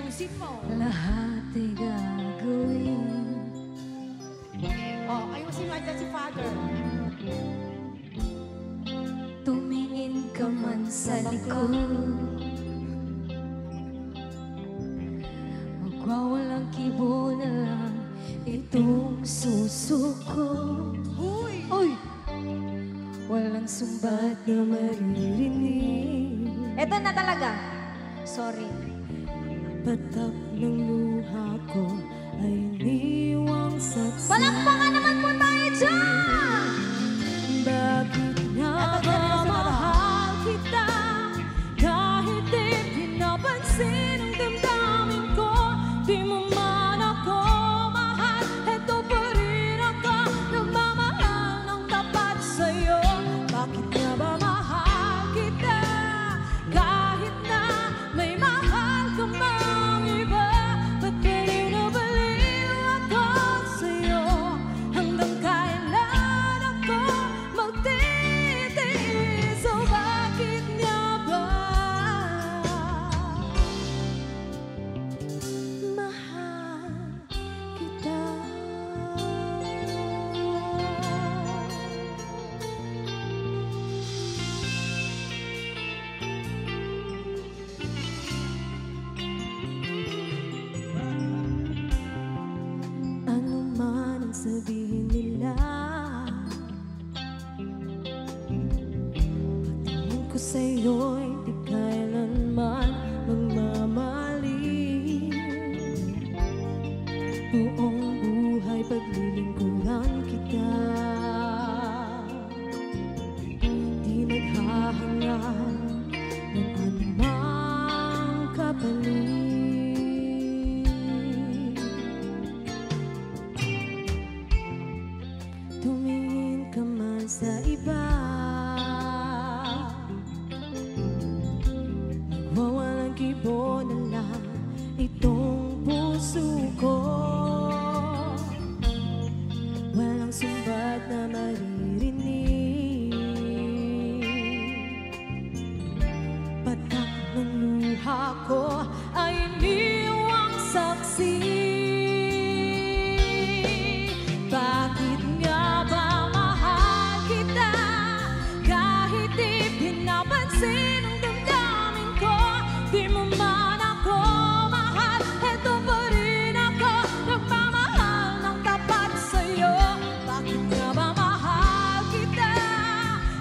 ayusin mo. Lahat ay gagawin. Oh, ayusin mo dyan si Father. Tumingin ka man sa likod, magwawalang kibo na lang itong susuko. Huy! Uy! Walang sumbat na maririnig. Eto na talaga. Sorry. Patak ng luha ko ay iniwang saksi. Palakpakan naman po tayo dyan! Bakit nga ba mahal kita? Kahit di pinapansin ang damdamin ko, di mo man ako mahal. Eto pa rin ako, nagmamahal ng tapat sa'yo. Bakit nga ba mahal kita? Kahit na may mahal ka mang iba, ba't baliw na baliw ako sa'yo? Hanggang kailan ako magtitiis? O bakit nga ba mahal kita? Ano man ang sabihin nila, patingin ko sa'yo'y di kailanman magmamali. Buong buhay paglilingkuran kita, di maghahangad ng anumang kapalit. Tumingin ka man sa iba, nagwawalang kibo na lang itong puso ko. Walang sumbat na maririnig. Patak ng luha ko ay iniwang saksi. Bakit nga ba mahal kita? Kahit di pinapansin ang damdamin ko, di mo man ako mahal. Eto pa rin ako, nagmamahal ng tapat sa'yo. Bakit nga ba mahal kita?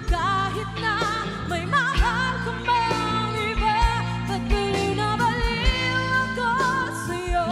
Kahit na may mahal ka mang iba, ba't baliw na baliw ako sa'yo?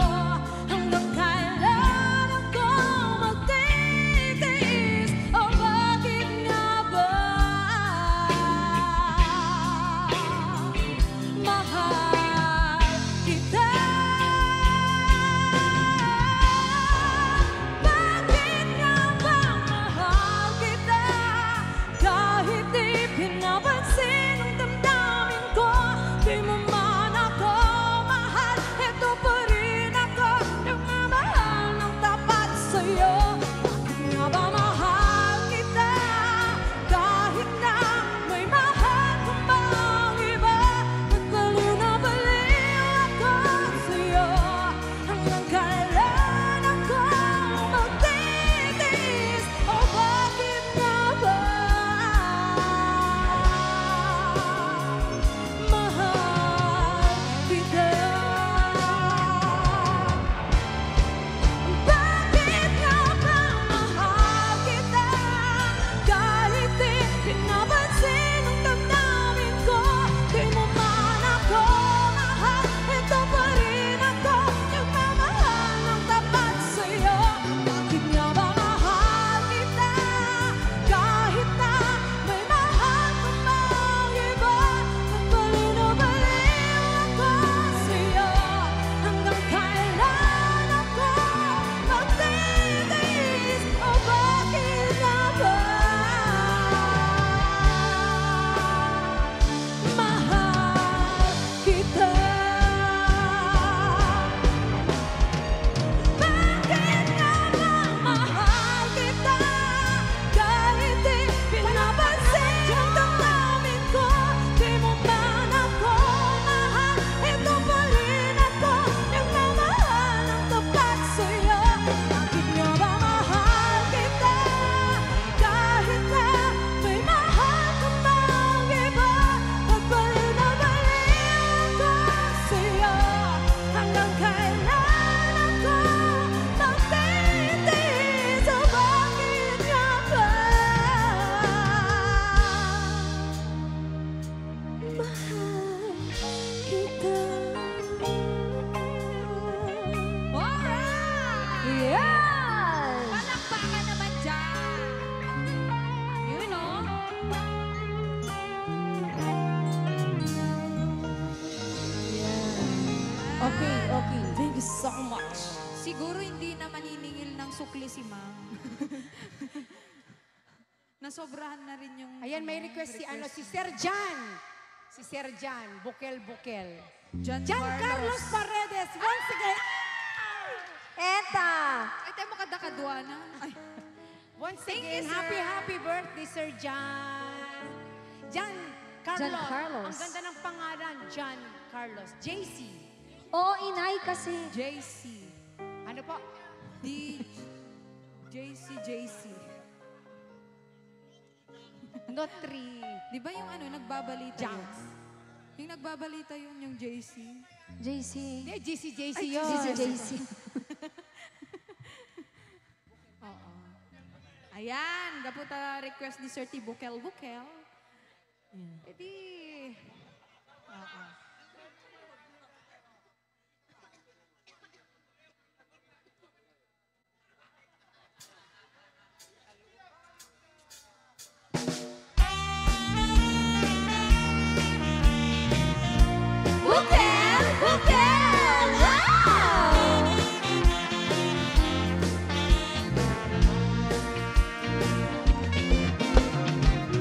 Thank you so much. Siguro hindi na maniningil ng sukli si ma'am. Nasobrahan na rin yung... Ayan, may request si Sir Jan. Si Sir Jan, bukel-bukel. John Jan Carlos Paredes, once again. Eta! Ay, tayo makadakadwa na. Ay. Once Thank again, you, sir. happy birthday, Sir Jan. Jan Carlos. Jan Carlos. Ang ganda ng pangalan, Jan Carlos. JC. Oo, inay kasi. JC. Ano po? JC. No, 3. Di ba yung ano, nagbabalita Junks. yun? Yung nagbabalita yun, yung JC. JC. Hindi, JC Ay, yun. JC. Oo. Ayan, gaputa request ni Sir T. Bukel. Edi. Oo. Bukel! Bukel! Wow!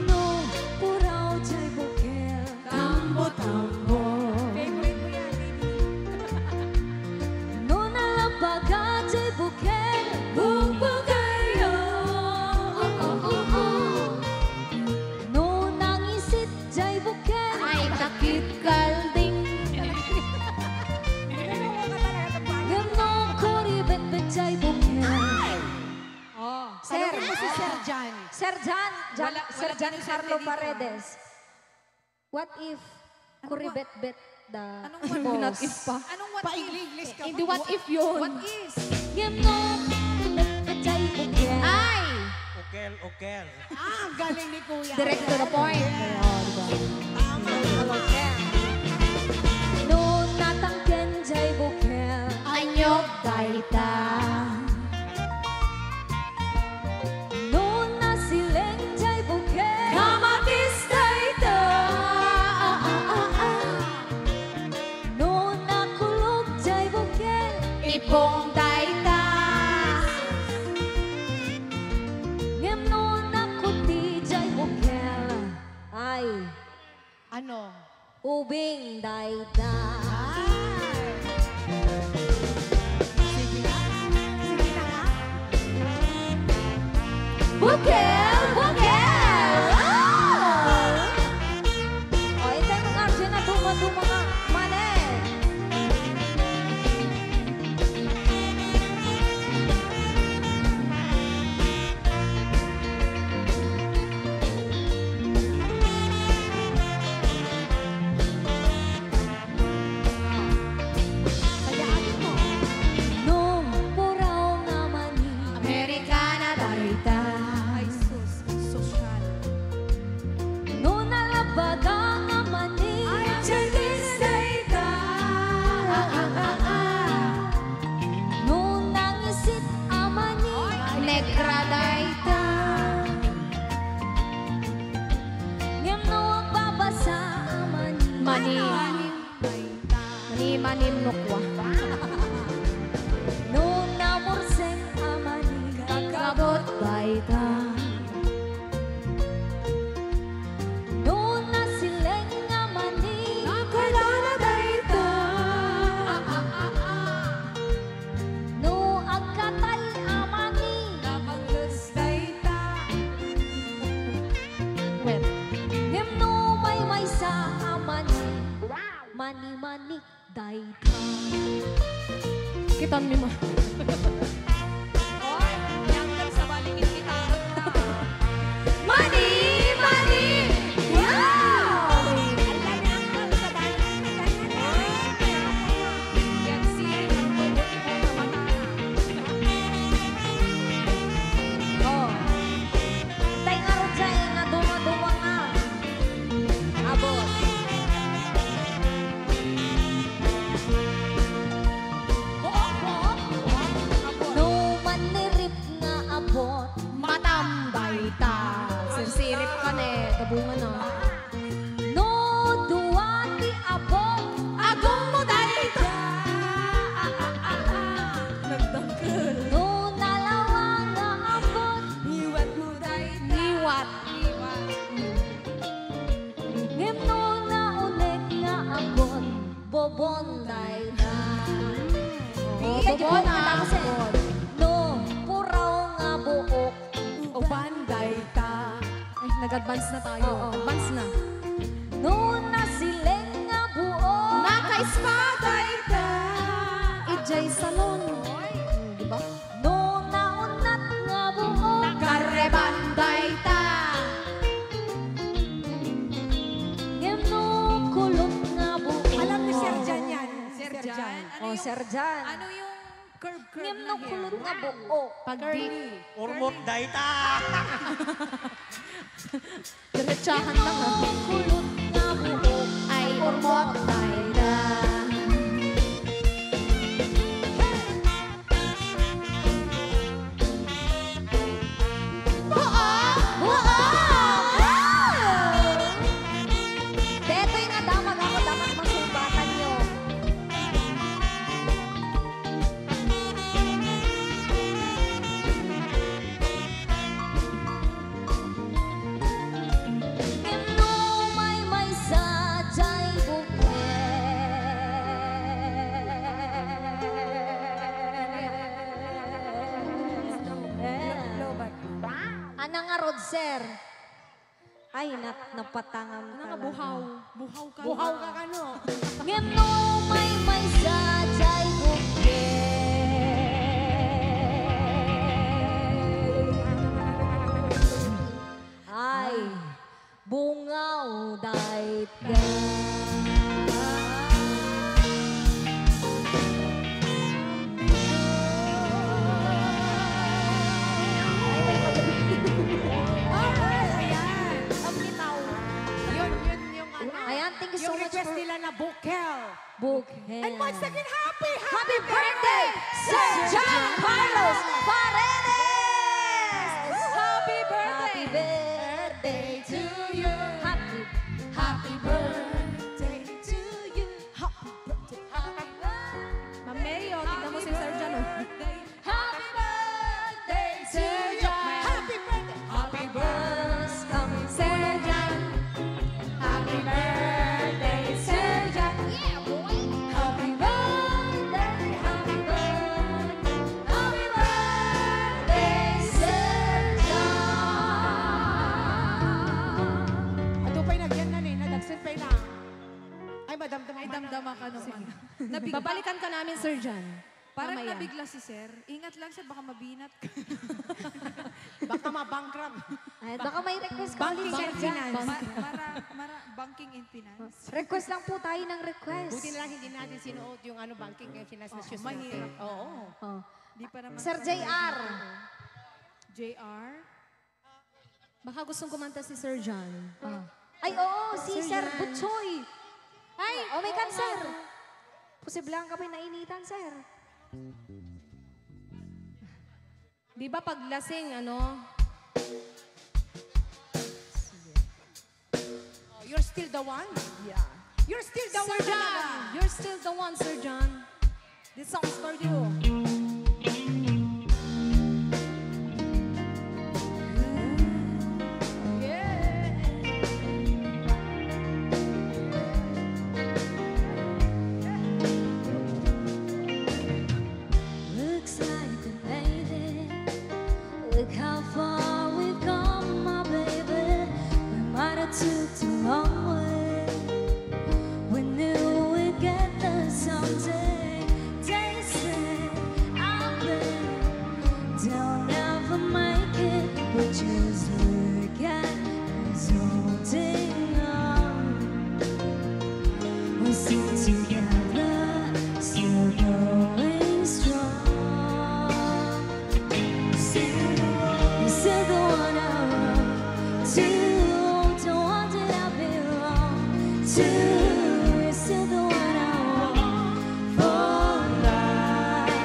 No, puraw jay bukel. Tambo. Favorite mo yan, baby. No nalabaga jay bukel. Bugbugayo. No nangisit jay bukel. Ay takit kalding. Gano koribet-bet jay bukel. Oh, Sir. tanongin mo si Sir Jan. Sir Jan, Wala Sir Jan ganun Carlo swerte dito, Paredes. What if kuribet-bet the Anong what balls? not if pa? Anong what if? Pa-English ka. Hindi what if yun. What is? Gano bet-bet jay bukel. Ay! Okel. Ah, ang galing ni Kuya. Direct to the point. Tama. No natangken jay bukel. Anyog daita. No nasileng jay bukel. Kamatis daita. No nakulog jay bukel. Ipong daita. Ngem no nakuti jay bukel. Ay, Ano? ubing daita. Sige na. Sige na nga. Bukel! Bukel! Oh, ito yung arche na duma-duma nga. Mane! Sayaan mo. Nung puraw nga mani. Amerikana Daita. Ay, sus. Social. No nalabaga nga mani. Chinese daita. No nangisit amani. Negra daita. Ngem no babasa amani. Mani. Mani nukwa. No namurseng amani. Kakabot daita. No nasileng amani. Nakalala daita. No agkatay amani. Napaglos daita. Well, ngem no may sa amani. Mani-manik daita. Kitan mi ma. Oh, yang sa balingin kita. Mani! Mani! Wow! Yan si ang bubot ko na mata. Oh. Tay nga ron siya nga duma-duma nga. Abot. No bonday na. Bigyan niyo po Bobon na. tapos no, puraw nga buok. O banday ta. Ay, nag-advance na tayo. Oo. Advance na. No na sileng nga buok. Naka-espaday ta. Ijay Salon. Diba? No na unat nga buok. Nakarebanday ta. Ngeno kulot nga buok. Alam ni Sir Jan yan. Sir Jan? Jan. Oh, Sir Jan. Ano yung curve Ngeno na hair? kulot nga buok. Pag Curly. Urmot dayta. diretsahan lang ha. Kulot nga buok. Ay urmot dayda. Dito yung nadamag ako, dapat masumbatan nyo. Ngeno may sadyay buket. Lobat. Anang nga rod, sir? Ay, napatangam ka Ano nga, buhaw. Buhaw ka. Buhaw ka kano. Ngeno may sadyay buket. Ay, bungaw dayt ka. Alright, ayan. Ang linaw. Yun yung ano. Ayan, thank you so Yung much request for nila na bukel. buket. And once again, happy Happy birthday, Sir John Carlos Paredes! Happy birthday! Happy birthday to you. Happy birthday to you. Happy birthday. Ma'am Mary, oh, tignan mo si Sir Jan. Oh. Happy birthday to you. Happy birthday. Happy birthday, come Sir John. Happy birthday, Sir John. Yeah, boy. Happy birthday, happy birthday, happy birthday, Sir John. Ato pa'y nagyan na ni, nadagsin pa'y na. Ay, madamdam Ay, damdama ka naman. Babalikan ka namin, Sir Jan. Parang Mamaya. nabigla si Sir. Ingat lang siya, baka mabinat ka. Baka mabankrupt. Ay, baka may request ka Banking ulit, Sir and John. finance. Banking and finance. Request lang po tayo ng request. Buti na lang hindi natin sinuot yung ano banking and finance na shoes mahirap. natin. Oo. Oh. Di pa naman. Sir JR. JR? Baka gustong kumanta si Sir Jan. Ay, oo, si Sir Butchoy. Ay! Oh, may cancer. Posible lang kami nainitan, sir. Di ba pag lasing, ano? Oh, you're still the one? Yeah. You're still the Sir one Jan, talaga. you're still the one, Sir Jan. This song's for you. Looks like the baby. Look how far we've come, my baby. We might have took the long way. We knew we'd get there someday. They said I bet they'll never make it, but just look at us holding on. We're still together, still going strong. You're still the one I run to, the one that I belong to. You're still the one I want for life.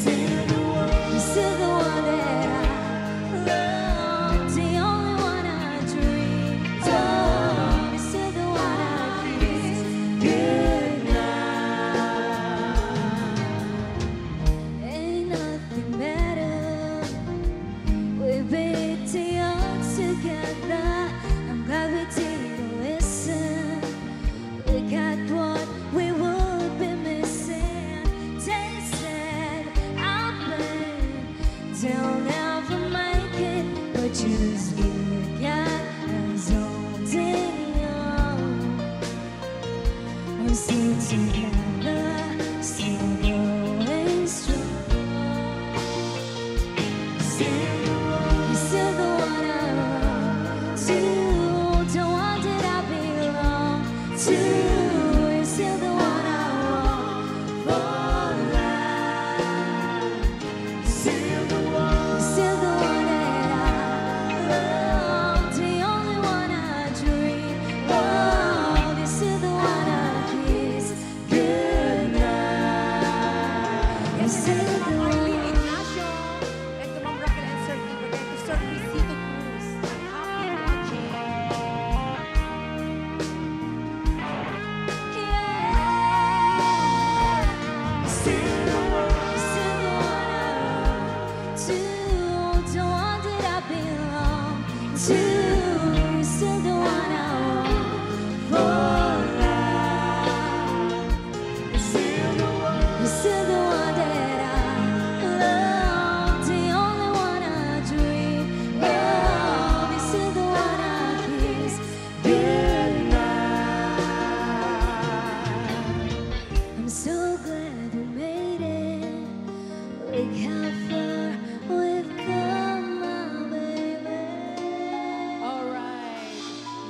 You're still the one that I love, the only one I dreamed of. You're still the one I kiss still together, still going strong. You're still the one I run to, the one that I belong to. You're still the one I want for life. You're still the one that I love, the only one I dream of. You're still the one I kiss goodnight. You're still the Arlene one. Ignacio, and to Ma'am Raquel and Sir Iber, and to Sir Luisito Cruz. Happy watching. I'm so glad we made it. Look how far we've come, my baby. Alright.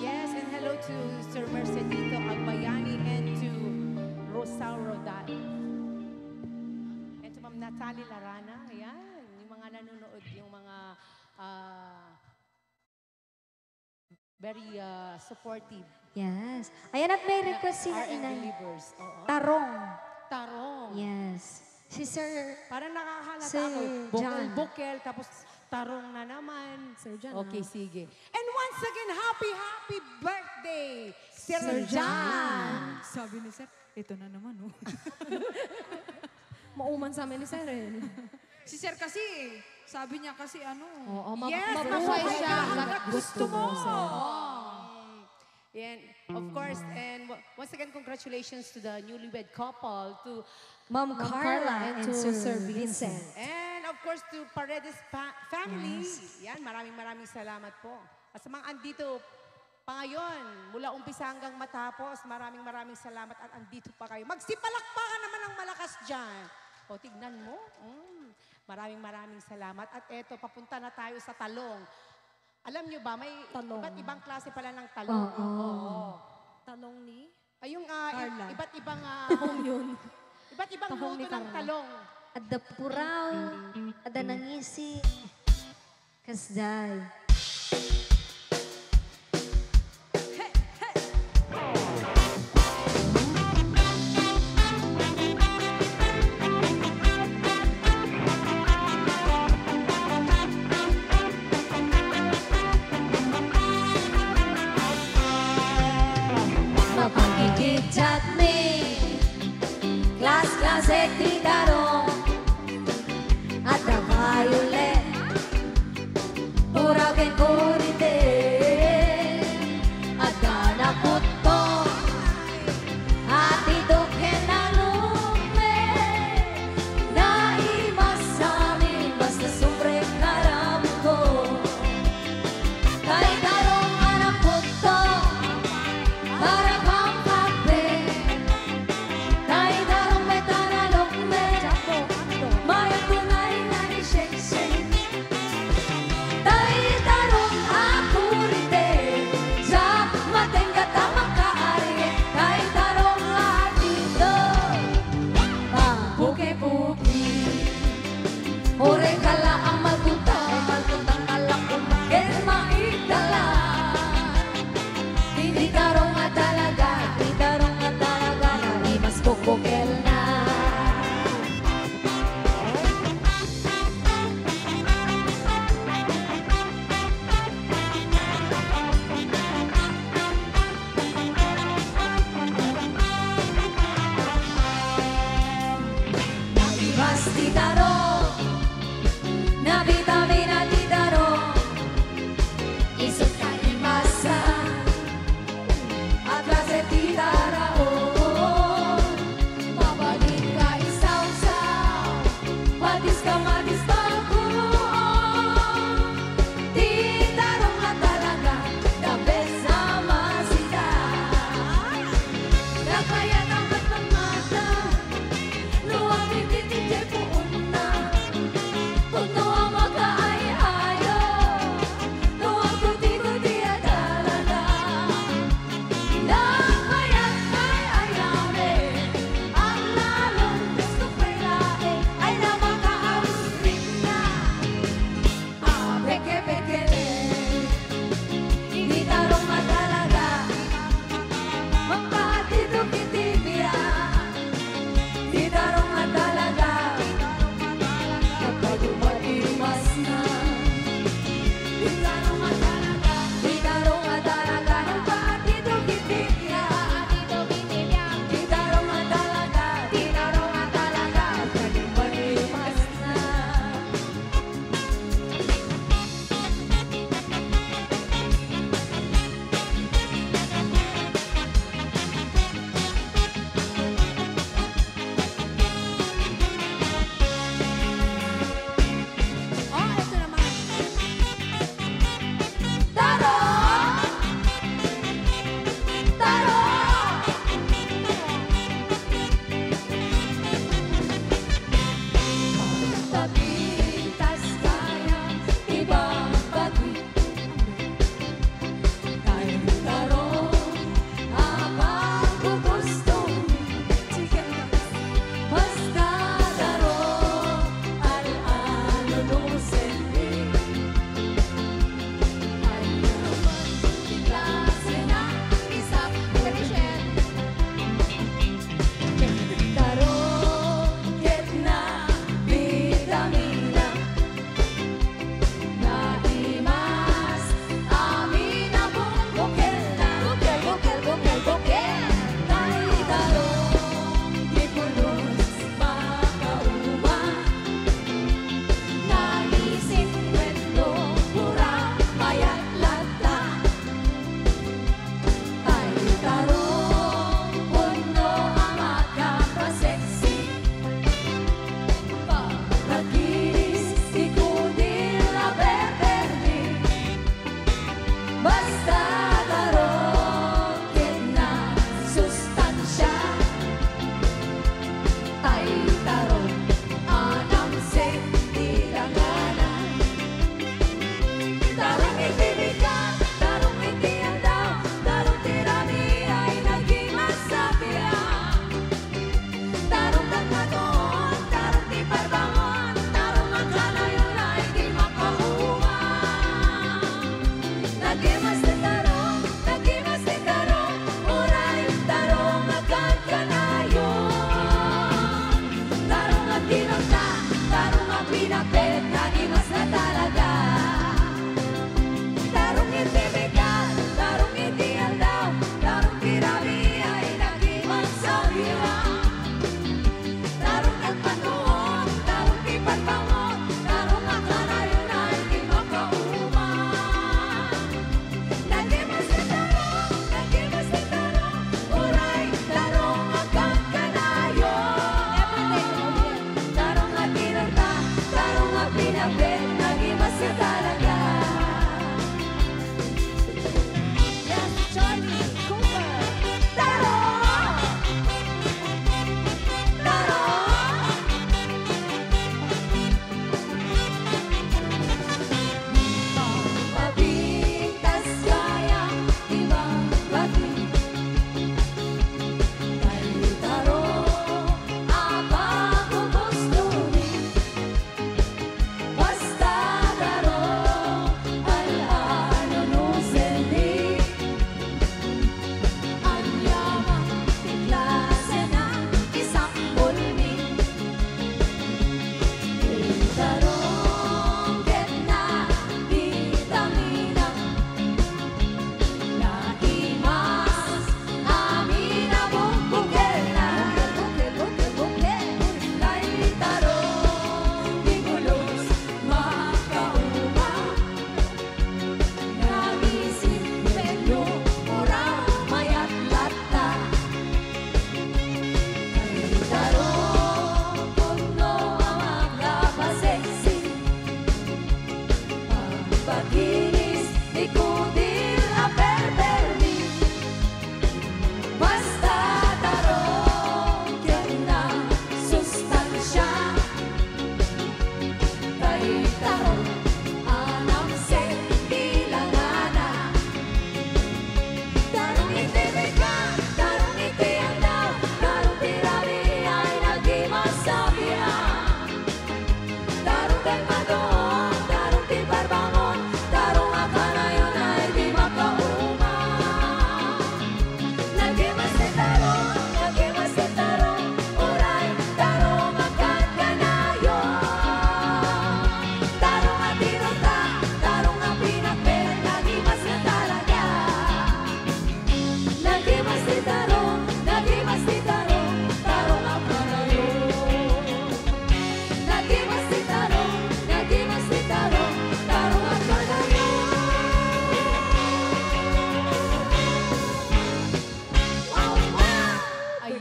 Yes, and hello to Sir Mercedito Agbayani and to Rosauro Dal. And to Ma'am Natalie Larana. Ayan, yung mga nanonood, yung mga very supportive. Yes. Ayan at may request sila RN inay. Believers. Oo. Tarong. Tarong. Yes. Si Sir Parang nakakalata Sir ako. John. Bukel, tapos tarong na naman. Sir John, Okay, sige. And once again, happy birthday, Sir John. Sabi ni Sir, ito na naman, oh. Mauman sa amin ni Sir eh. Si Sir kasi, sabi niya kasi ano. Oo, Yes, mabuhay mabuhay siya. ka hanggat gusto mo. Sir. And of course, and once again, congratulations to the newlywed couple, to Ma'am Carla and to Sir Vincent. and of course to Paredes family. Yan, maraming salamat po. At sa mga andito pa ngayon, mula umpisa hanggang matapos, maraming salamat at andito pa kayo. Magsipalakpakan naman ng malakas dyan. O, tignan mo. Maraming salamat. At eto, papunta na tayo sa talong. Alam nyo ba, may Talong. iba't ibang klase pala ng talong. Oo. Talong ni? Ay, yung Carla. iba't ibang Tahong yun. iba't ibang Tahong ni luto ng Carla. talong. Ada puraw, ada nangisi, kasday. Mapagkikit me, klase tidarong, at the violet, uragen kurite, at ganapot ko, at idoken na lume, na imasamin, basta sobre karam ko, kay darong anak ko to, para bang kape, kay darong metanalok me,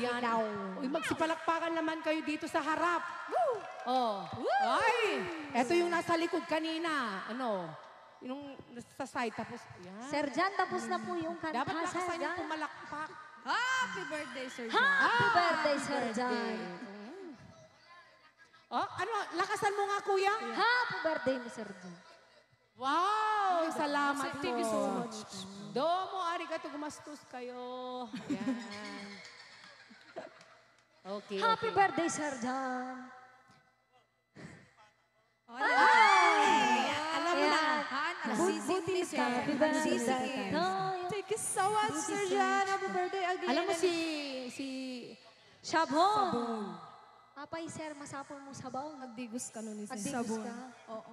Ayan. ikaw. Uy, magsipalakpakan naman kayo dito sa harap. Oh. Ay! Ito yung nasa likod kanina. Ano? Yung sa side. Tapos, yan. Sir Jan, tapos na po yung kanta, Dapat Sir lakasan yung Jan. pumalakpak. Happy birthday, Sir John. Happy birthday, Sir Jan. Oh, ano? Lakasan mo nga, kuya. Happy birthday mo, Sir Jan. Wow! Salamat po. Thank you so much. Domo, arigato, gumastos kayo. Yan. Okay, Happy okay. birthday, Sir Jan. Alam mo na. Buti Buti ka. Happy birthday. Thank you so much, Sir John. Happy birthday again. Alam mo si Sabon. Apay, sir, masapon mo sabaw. Nagdigos ka nun ni Sir. Nagdigos ka. Oo,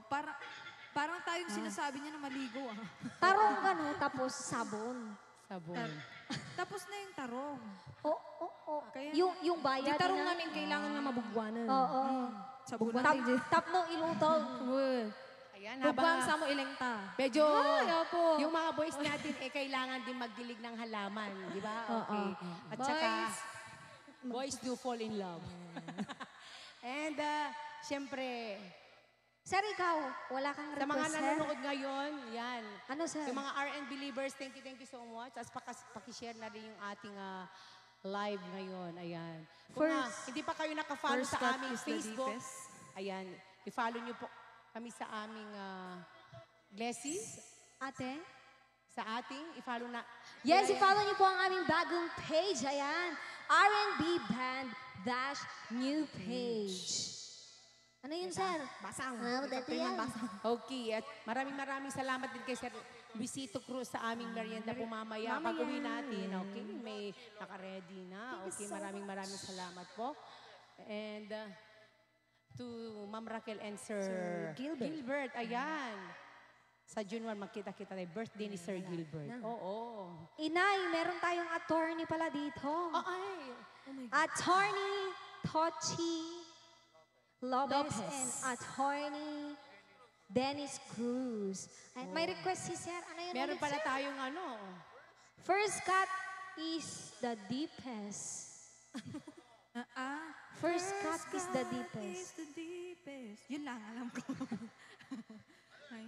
parang tayong sinasabi niya na maligo ah. Tarong ka, no? Tapos sabon. sabon. Tapos na yung tarong. Oo. Kaya- Yung bayad Di tarong na. namin kailangan nga mabugwanan. Oo. Sabunan. Tapno ilutong. Ayan, Bugwang habang sa mo ilengta. medyo opo. yung mga boys natin kailangan din magdilig ng halaman, di ba? Okay. At saka boys do fall in love. And syempre, Sir, ikaw, wala kang sa mga request, sir? nanonood ngayon, yan. Ano, sir? Yung mga RN believers, thank you so much. At pakishare na rin yung ating live ngayon. Ayan. Kung hindi pa kayo nakafollow First sa cut aming is the Facebook, deepest. ayan, i-follow nyo po kami sa aming Glessis, Ate? sa ating, i-follow na. Yes, i-follow niyo po ang aming bagong page. Ayan. R&B Band dash new page. Ano yun, sir? Basang. Dati yan. Okay, at maraming salamat din kay Sir Luisito Cruz sa aming merienda po mamaya. Pag-uwi natin, okay, may naka-ready na. Okay, maraming salamat po. And to Ma'am Raquel and Sir Gilbert. Ayan. Sa June 1, magkita-kita tayo. Birthday ni Sir Gilbert. Oo. Inay, meron tayong attorney pala dito. Ay. Attorney Tochi Lopez and Attorney Dennis Cruz. And may request si Sir. Ano yun Meron ulit, pala sir? tayong ano. First cut is the deepest. First cut is the Is deepest. the deepest. Yun lang, alam ko. Ay.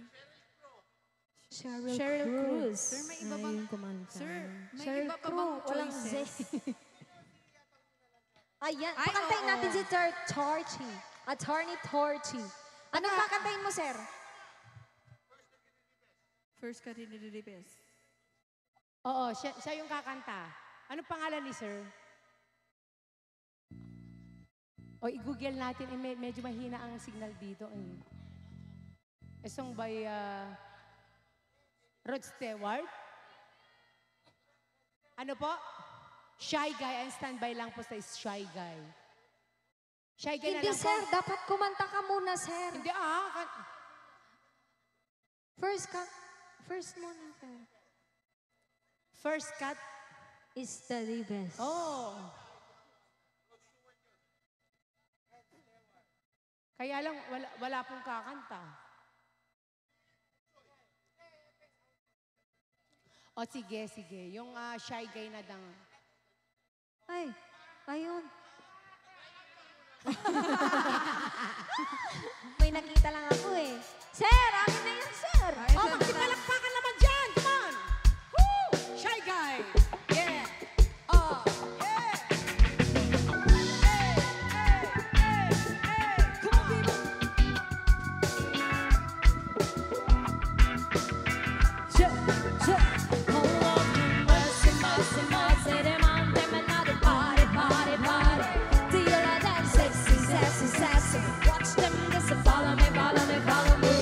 Cheryl Cruz. Sir, may iba bang... Ayun kumanta. Sir, may Sir iba pa bang Cruz, walang choices? Ayan, Ay, pakantayin oo. natin si Sir Torchy. Attorney Torchy. Anong kakantayin mo, sir? First cut is the deepest. Oo, siya yung kakanta. Anong pangalan ni Sir? O, i-google natin. Medyo mahina ang signal dito. A song by Rod Stewart. Ano po? Shy Guy. Ang standby lang po sa Shy Guy. Shy Guy na Hindi, lang sir. po. Dapat kumanta ka muna, sir. Hindi First cut. First muna, sir. First cut. Is the deepest. Oh. Kaya lang, wala pong kakanta. O sige. Yung Shy Guy na dang. Ay, ayun. May nakita lang ako eh. Sir, akin na yun, sir. Ay, Oh, ito na. magsipalakpakan naman dyan! Come on! Woo! Shy Guy! Yeah! Oh! Yeah! Hey! Come on, people! Watch them, just follow me, follow me, follow me.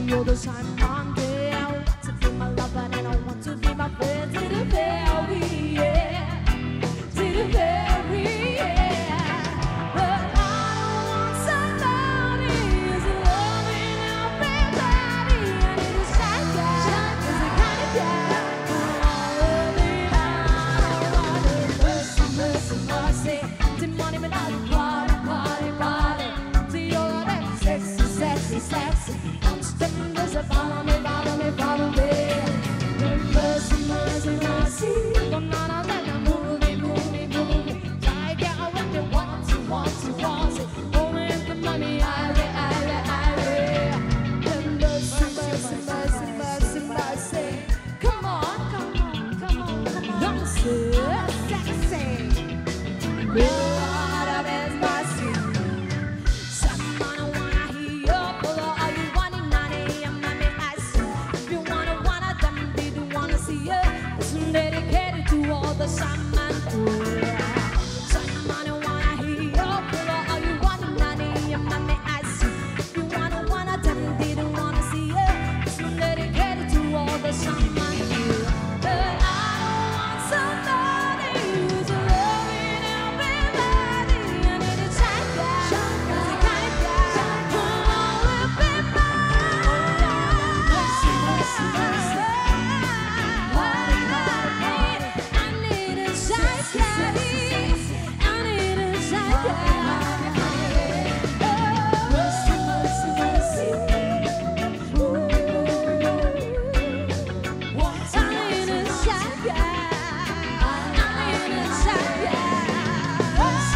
you're the sunshine, yeah. I want to be my lover and I want to be my friend to the very end. To the very end. But I don't want somebody who's loving everybody. I need a shy guy, who's the kind of guy who won't let me down. I want a mercy, mercy, mercy. The money but not party, party, party. To your left, sexy, sexy, sexy. I'm stepping this up, follow me, follow me, follow me. Mercy, mercy, mercy. Come on, I'm gonna move me, move me, move me. Try to get away with want to, want to, want to. Only if the money, I mercy, mercy, mercy, mercy, mercy. Come on, come on, come on, come on. Don't say, sexy. Lord of His mercy. Someone wanna hear your pull all you want in 9 a.m. Let me ask you. If you wanna them, they do wanna see you. Listen, dedicated to all the shaman crew. Someone wanna hear your pull all you want in 9 a.m. Let me ask you. If you wanna them, they do wanna see you. Listen, dedicated to all the shaman crew. But I don't want somebody who's loving everybody. I need a shy guy, who's the kind of guy who won't be mine. Mercy, mercy, mercy. I need a shy guy. I need a shy guy. Mercy, mercy, mercy. I need a shy guy. I need a shy guy. Mercy,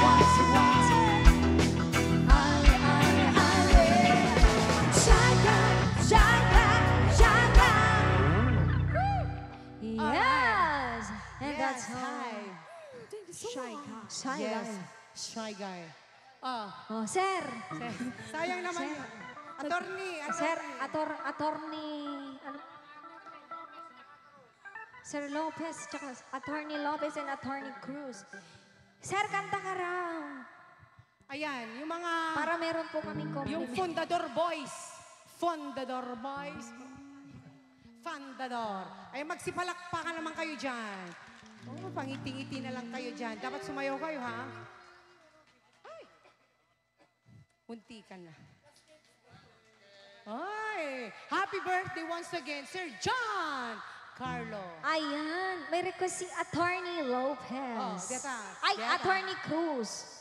mercy, mercy. Yes, and that's Yes, how. hi. Shy guy. Shy Yes, guy. shy guy. Ah, Oh, sir. sayang naman. Sir. Attorney, Sir, attorney. attorney, ano? Sir Lopez, tsaka Attorney Lopez and Attorney Cruz. Sir, kanta ka raw. Ayan, yung mga... Para meron po kaming Yung compliment. Fundador Boys. Fundador Boys. Fundador. Ay, magsipalakpakan naman kayo dyan. Oh, pangiti-ngiti na lang kayo dyan. Dapat sumayaw kayo, ha? Ay! Munti ka na. Ay! Happy birthday once again, Sir John Carlo. Ayan, may request si Attorney Lopez. Oh, deta, Ay, deta. Attorney Cruz.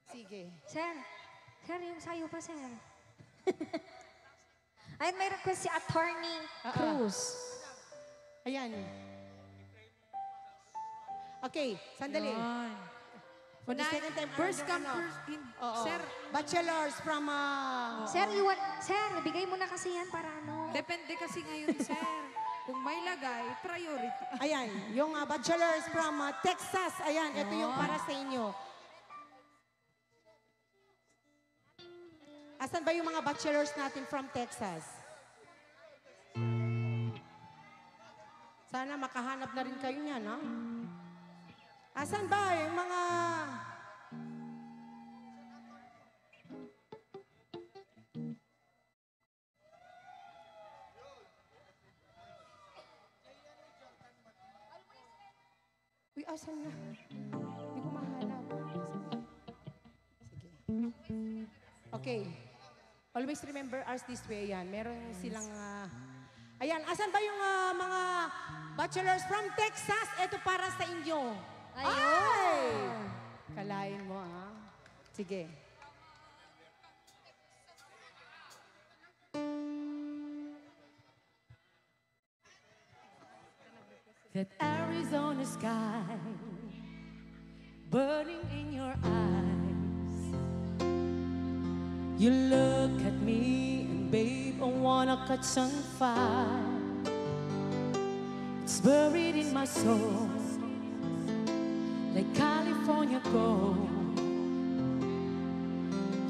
Sige. Sir, yung sayo pa, sir. Ay, may request si Attorney Cruz. Ayan. Okay, sandali. Yan. For the second time, First around come, yung ano. first in. Oo. Sir, Bachelors from... Sir, bigay mo na kasi yan para ano. depende kasi ngayon, sir. Kung may lagay, priority. Ayan, yung bachelors from Texas. Ayan, ito yung para sa inyo. Asan ba yung mga bachelors natin from Texas? Sana makahanap na rin kayo niyan, ha? Asan ba yung mga... Uy, asan na? Hindi ko mahanap. Sige. Okay. Always remember us this way, yan. Meron silang... ayan, asan ba yung mga bachelors from Texas? Ito para sa inyo. Ayun. Kalain mo, ha? Sige. That Arizona sky burning in your eyes. You look at me and babe, I wanna catch on fire. is buried in my soul, like California gold.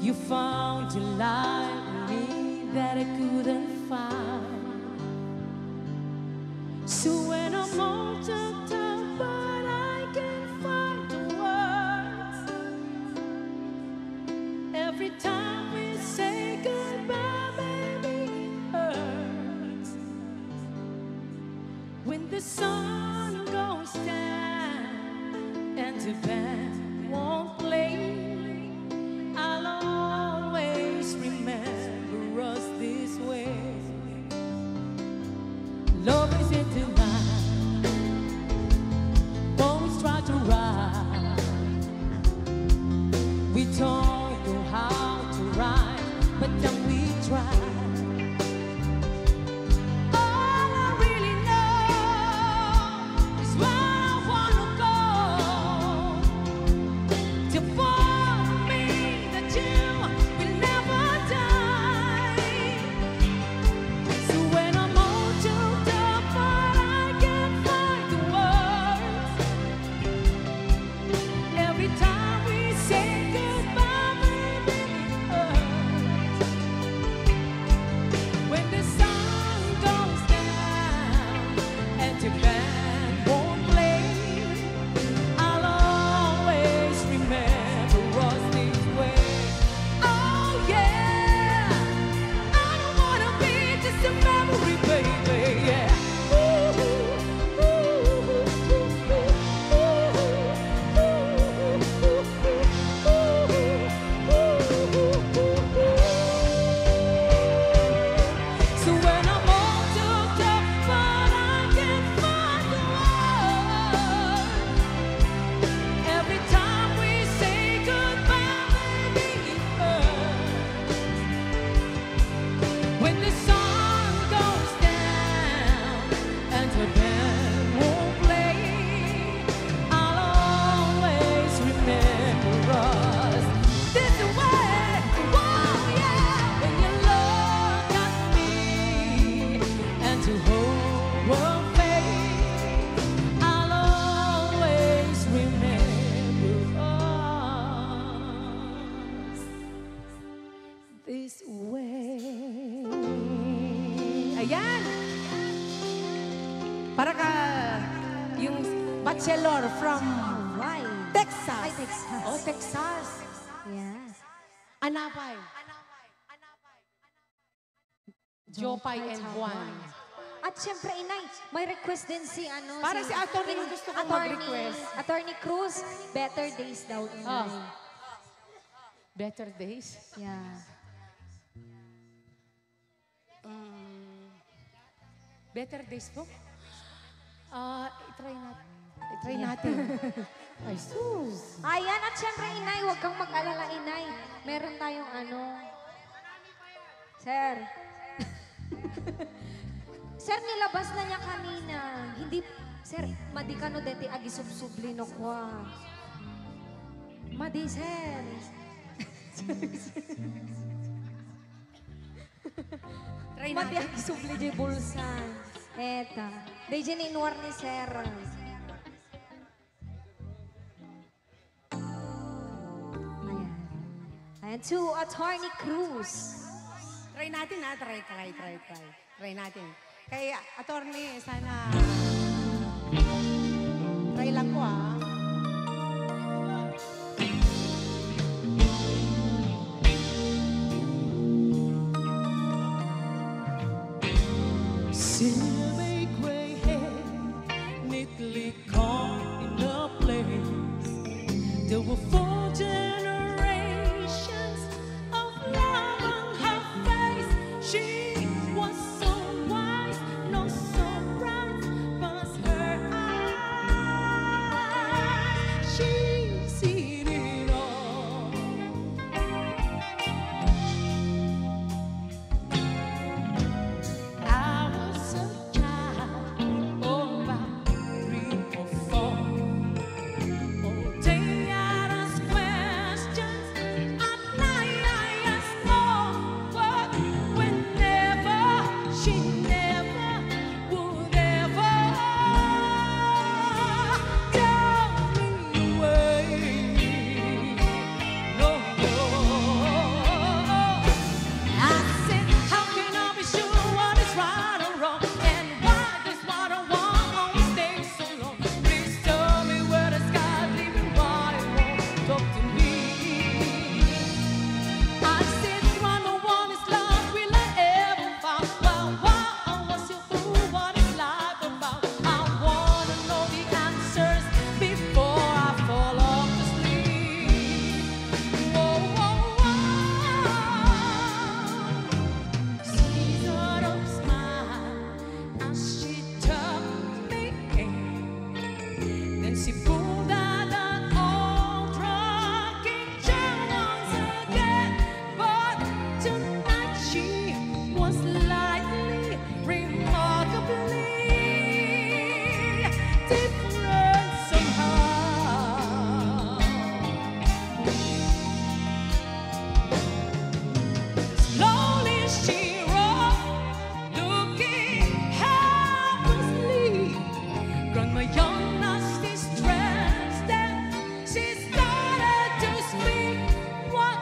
You found a light in me that I couldn't find. So when I'm all tucked up, but I can't find the words. Every time we say goodbye, baby, it hurts. When the sun goes down and the band won't play, I'll always remember us this way. Love is in the night, always try to ride. We don't know how to ride, but then we try. All I really know is where I wanna go, to find me that you will never die. So when I'm all choked up, but I can't find the words. Every time we say goodbye, baby, it hurts. When the sun goes down and the band won't play, I'll always remember us this way. Oh yeah, I don't wanna be just a memory, baby. Yeah. So when I'm all choked up, but I can't find the words. Every time we say goodbye, baby, it hurts. When the sun goes down and the band won't play, I'll always remember us this way. Whoa, yeah. When you look at me and the whole world fades, I'll always remember us this way. Ayan! Para ka yung bachelor from Right. Texas. Ay, Texas. Oh, Texas. Yes. Anapay. Jopay and Juan. At syempre, Inay, may request din si ano. Para si attorney yung gusto kong mag-request. Attorney Cruz, Better Days daw, Inay. Better days. Yeah. Better days po? I-try natin. I-try natin. Ay, sus. Ayan, at syempre, Inay, huwag kang mag-alala, Inay. Meron tayong ano. Sir. Sir, nilabas na niya kanina. Hindi, sir, madi ka no deti agi subsublino ko. Madi, sir. Try Madi natin. agi subli di bulsan. Eta. Di dyan inuwar ni sir. Ayan. Ayan, to Attorney Cruz. Try natin ha. Try. Try natin. Kay attorney, sana try lang ko ha. Silver gray hair, neatly caught in a place. There were 4 generations of love on her face. She was so wise, no surprise. different somehow. Slowly she rolled, looking helplessly. Grandma young lost his strength, then she started to speak. What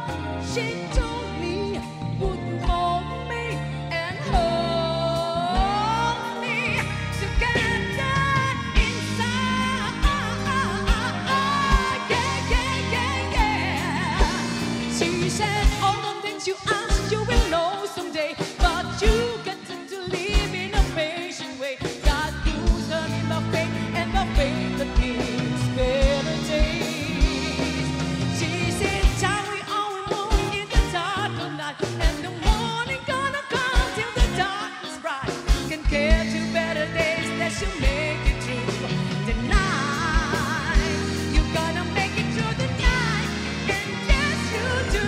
she told me would mold me and hold me together inside. Yeah, yeah, yeah, yeah. She said all the things you asked you will know someday, but you got to live in a patient way. God used her in the faith and the faith that gives better days. She said, "Child, we all alone in the dark of night, and the morning gonna come till the dark is bright. Can care to better days that she'll make it through the night. You gonna make it through the night, and yes you do.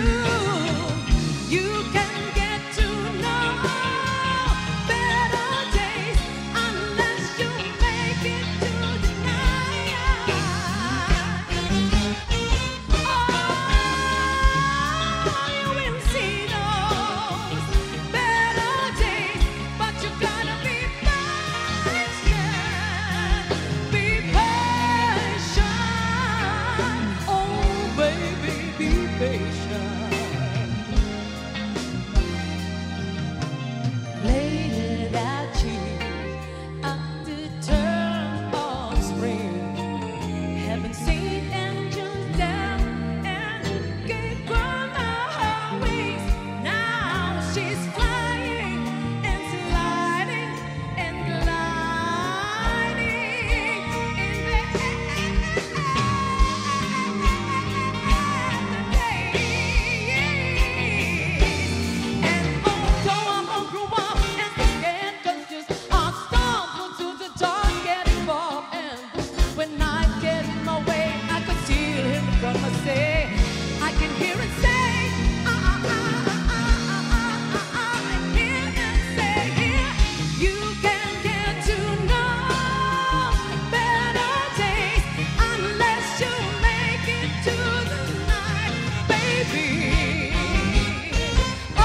You can get to know better days unless you make it through the night. Oh, you will see those better days, but you gotta be patient. Be patient. Oh, baby, be patient. Later that year, at the turn of spring, heaven sent angels down and gave Grandma her wings. Now she's flying and sliding and gliding in the and although I'm all grew up and scared, confused, I stumble to the dark, getting involved. And when I get in my way, I could still hear Grandma say, I can hear it say, and hear and say, here, you can get to know better days unless you make it to the night, baby. Oh,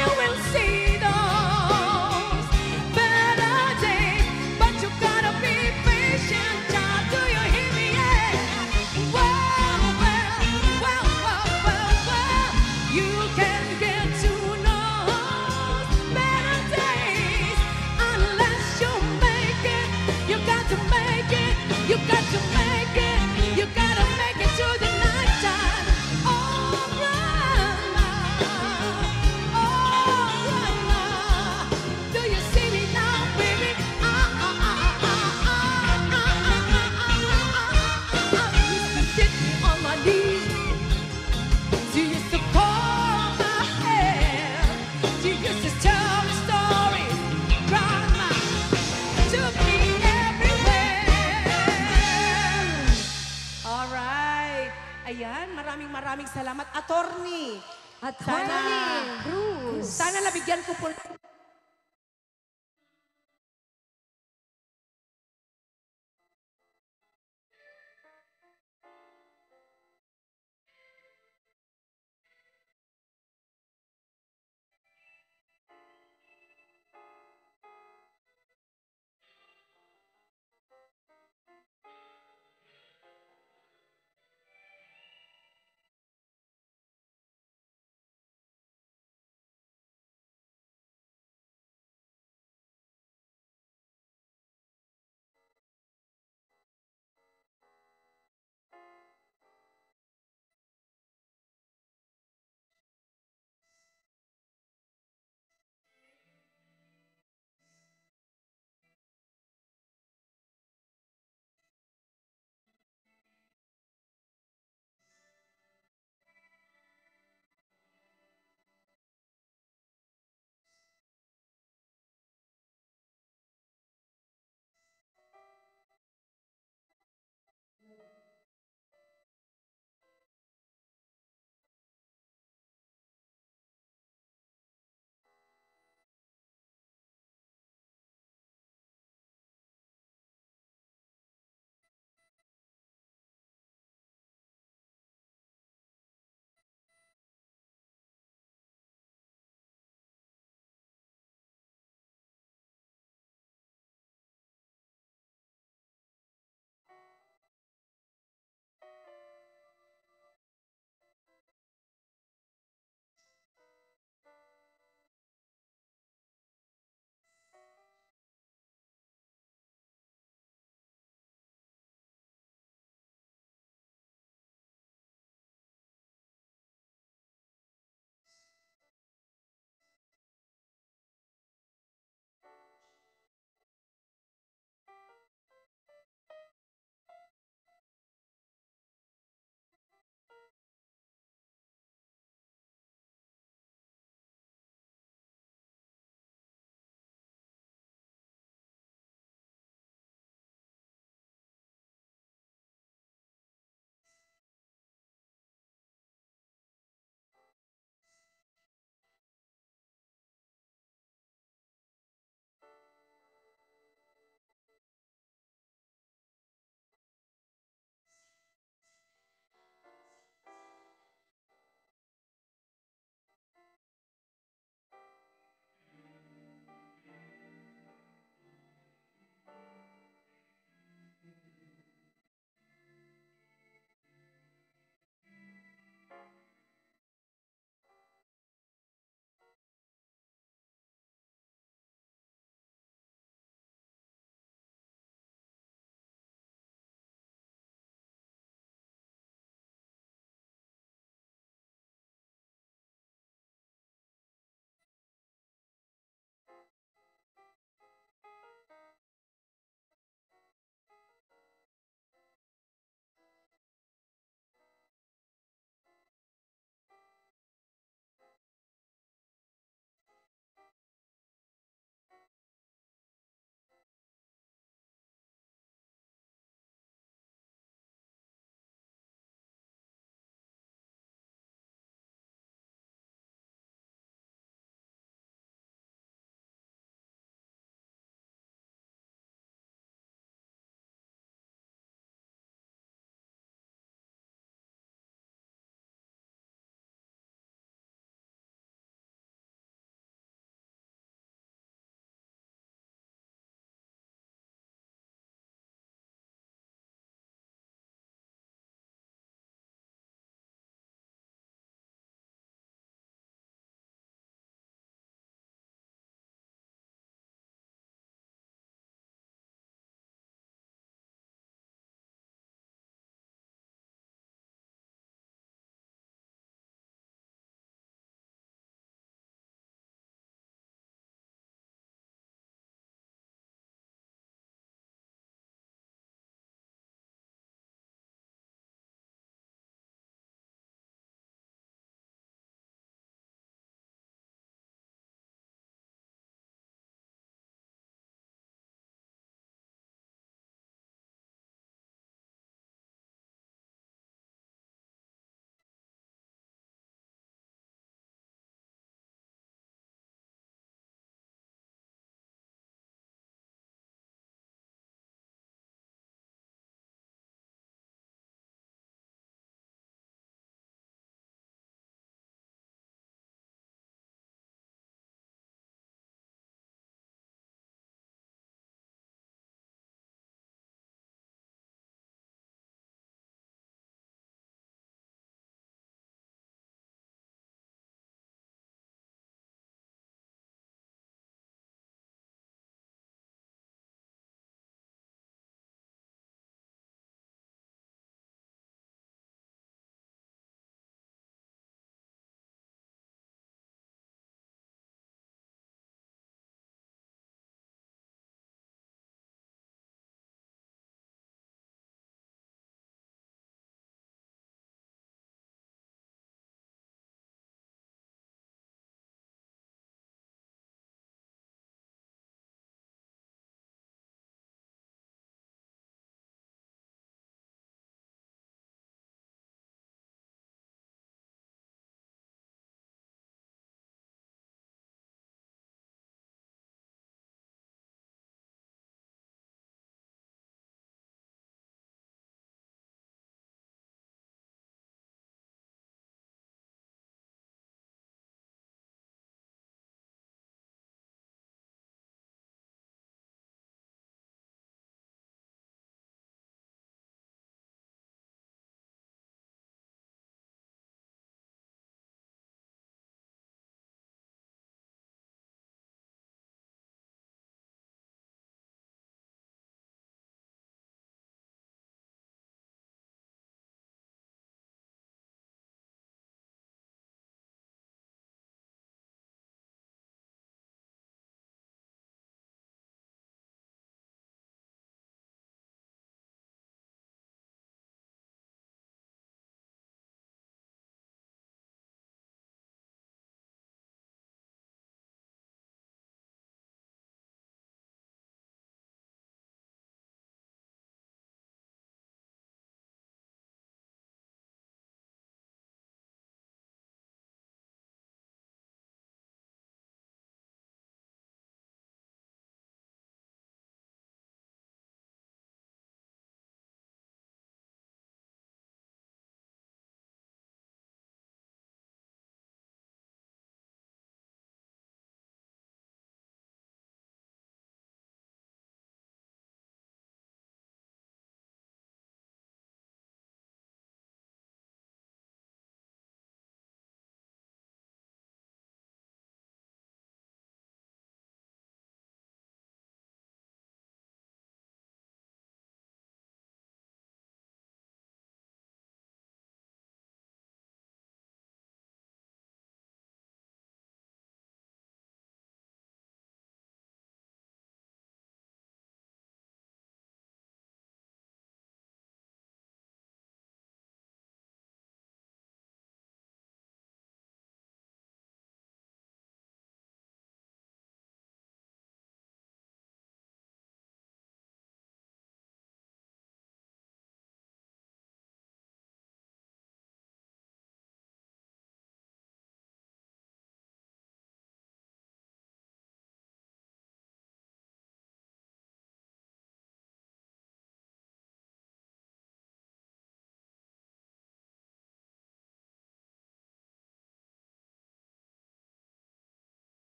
you will see those better days, but you gotta be patient, child. Do you hear me? Yeah. Well, well, well, well, well, well. You can get to know better days unless you make it. You got to make it. You got to make it. You gotta make it to the night time. Oh, Grandma. Oh, Grandma. Do you see me now, baby? I used to sit on my knees. She used to call my hand. She used to tell me stories. Grandma took me everywhere. Alright. Ayan, maraming salamat. Attorney. Attorney Bruce. Sana nabigyan ko po